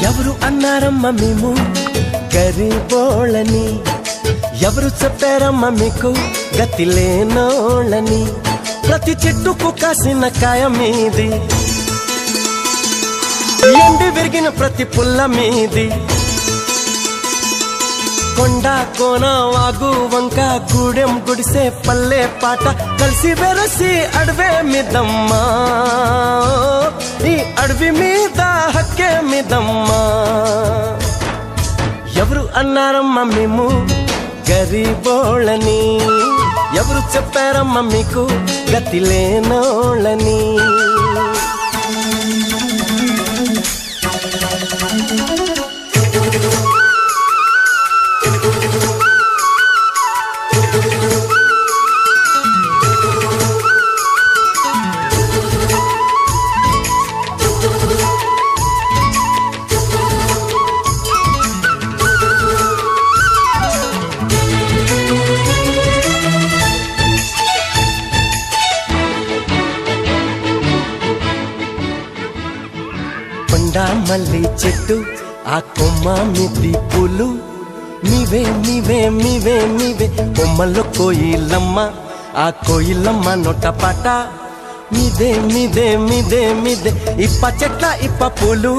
ఎవరు అన్నారమ్మ మేము గరీబోళ్ళని, ఎవరు చెప్పారమ్మ మీకు గతి లేనోళ్ళని. ప్రతి చెట్టుకు కాసిన కాయ మీది, ఎండి విరిగిన ప్రతి పుల్ల మీది. కొండ కోన వాగు వంక గూడెం గుడిసే పల్లె పాట కలిసి వెరసి అడవే మిదమ్మా, ఈ అడవి మీద హక్కే మిదమ్మా. ఎవరు అన్నారమ్మ మేము గరీబోళ్ళని, ఎవరు చెప్పారమ్మ మీకు గతి లేనోళ్ళని. మల్లి చెట్టు ఆ కొమ్మ మిది పూలు, నీవే నీవే నీవే నీవే. కొమ్మల్లో కోయిలమ్మ, ఆ కోయిలమ్మ నోట పాట మీదే మీదే మీదే మీదే. ఇప్ప చెట్ల ఇప్ప పూలు.